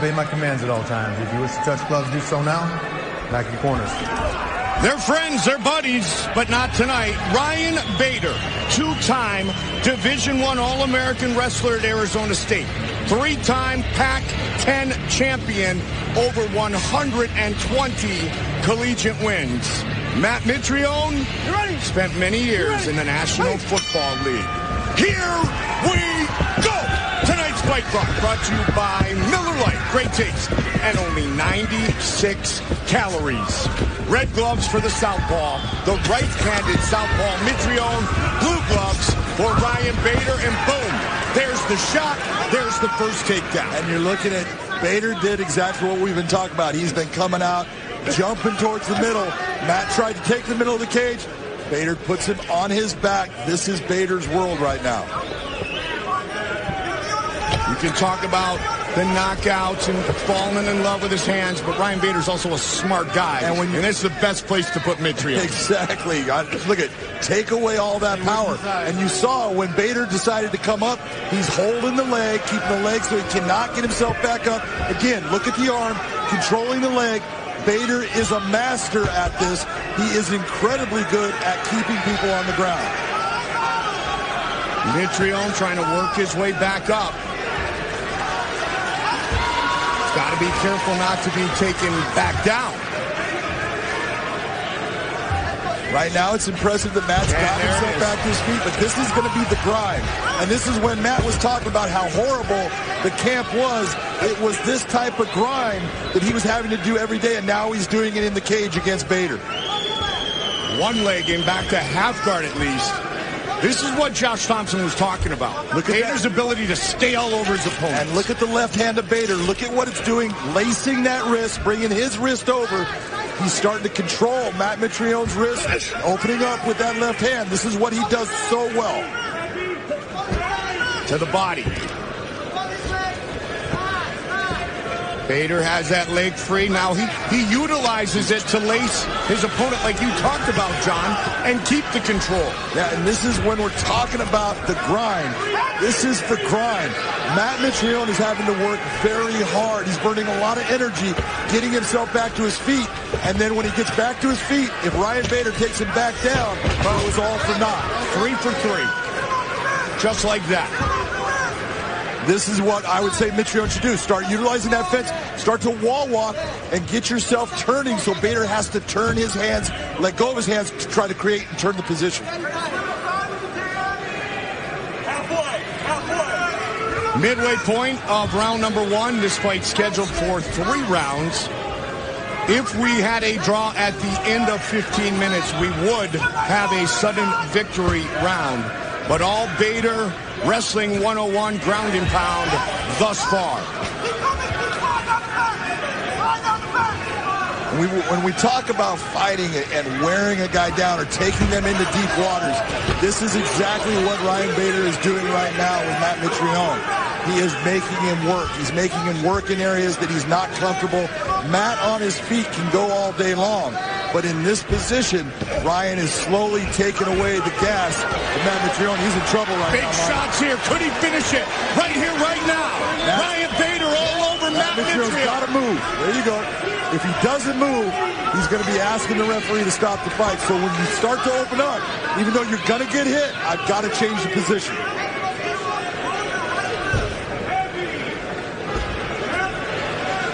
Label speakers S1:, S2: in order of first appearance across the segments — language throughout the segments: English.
S1: obey my commands at all times. If you wish to touch gloves, do so now. Back in your corners.
S2: They're friends, they're buddies, but not tonight. Ryan Bader, two-time Division I All-American wrestler at Arizona State. Three-time Pac-10 champion, over 120 collegiate wins. Matt Mitrione spent many years in the National Football League. Here we go! Tonight's Fight Club brought to you by Miller Lite. Great taste and only 96 calories. Red gloves for the southpaw, the right-handed southpaw Mitrione, blue gloves for Ryan Bader, and boom, there's the shot, there's the first takedown.
S3: And you're looking at Bader did exactly what we've been talking about. He's been coming out, jumping towards the middle. Matt tried to take the middle of the cage. Bader puts him on his back. This is Bader's world right now.
S2: You can talk about the knockouts and falling in love with his hands, but Ryan Bader's also a smart guy, and it's the best place to put Mitrione.
S3: Exactly. Look at, take away all that power. And you saw when Bader decided to come up, he's holding the leg, keeping the leg so he cannot get himself back up. Again, look at the arm, controlling the leg. Bader is a master at this. He is incredibly good at keeping people on the ground.
S2: Mitrione trying to work his way back up. Got to be careful not to be taken back down.
S3: Right now, it's impressive that Matt's got himself back to his feet, but this is going to be the grind. And this is when Matt was talking about how horrible the camp was. It was this type of grind that he was having to do every day, and now he's doing it in the cage against Bader.
S2: One leg in back to half guard at least. This is what Josh Thompson was talking about. Look at Bader's ability to stay all over his opponent.
S3: And look at the left hand of Bader. Look at what it's doing, lacing that wrist, bringing his wrist over. He's starting to control Matt Mitrione's wrist, opening up with that left hand. This is what he does so well.
S2: To the body. Bader has that leg free. Now he utilizes it to lace his opponent like you talked about, John, and keep the control.
S3: Yeah, and this is when we're talking about the grind. This is the grind. Matt Mitrione is having to work very hard. He's burning a lot of energy, getting himself back to his feet. And then when he gets back to his feet, if Ryan Bader takes him back down, it was all for naught.
S2: 3 for 3. Just like that.
S3: This is what I would say Mitrione should do. Start utilizing that fence. Start to wall walk and get yourself turning so Bader has to turn his hands, let go of his hands to try to create and turn the position.
S2: Midway point of round number 1. This fight scheduled for 3 rounds. If we had a draw at the end of 15 minutes, we would have a sudden victory round. But all Bader Wrestling 101 ground and pound thus far.
S3: When we talk about fighting and wearing a guy down or taking them into deep waters, this is exactly what Ryan Bader is doing right now with Matt Mitrione. He is making him work. He's making him work in areas that he's not comfortable. Matt on his feet can go all day long. But in this position, Ryan is slowly taking away the gas. And Matt Mitrione, he's in trouble right now.
S2: Big shots here. Could he finish it? Right here, right now. Ryan Bader all over Matt Mitrione.
S3: Got to move. There you go. If he doesn't move, he's going to be asking the referee to stop the fight. So when you start to open up, even though you're going to get hit, I've got to change the position.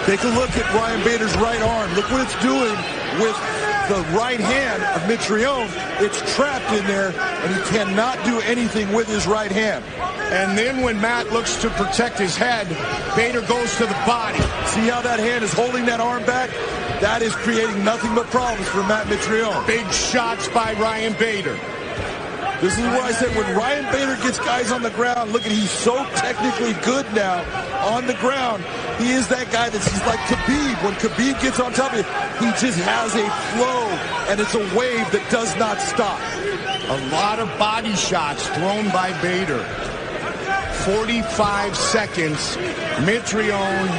S3: Take a look at Ryan Bader's right arm. Look what it's doing with the right hand of Mitrione. It's trapped in there, and he cannot do anything with his right hand.
S2: And then when Matt looks to protect his head, Bader goes to the body.
S3: See how that hand is holding that arm back? That is creating nothing but problems for Matt Mitrione.
S2: Big shots by Ryan Bader.
S3: This is what I said, when Ryan Bader gets guys on the ground, look at, he's so technically good now on the ground. He is that guy he's like Khabib. When Khabib gets on top of you, he just has a flow, and it's a wave that does not stop.
S2: A lot of body shots thrown by Bader. 45 seconds. Mitrione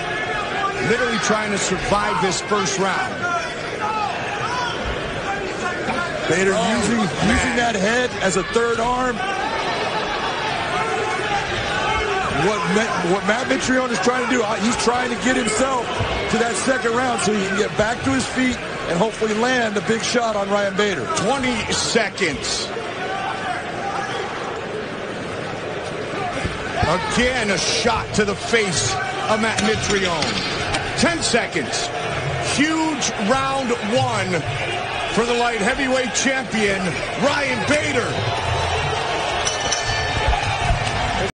S2: literally trying to survive this first round.
S3: Bader using that head as a third arm. What Matt Mitrione is trying to do, he's trying to get himself to that second round so he can get back to his feet and hopefully land a big shot on Ryan Bader.
S2: 20 seconds. Again, a shot to the face of Matt Mitrione. 10 seconds. Huge round one for the light heavyweight champion, Ryan Bader.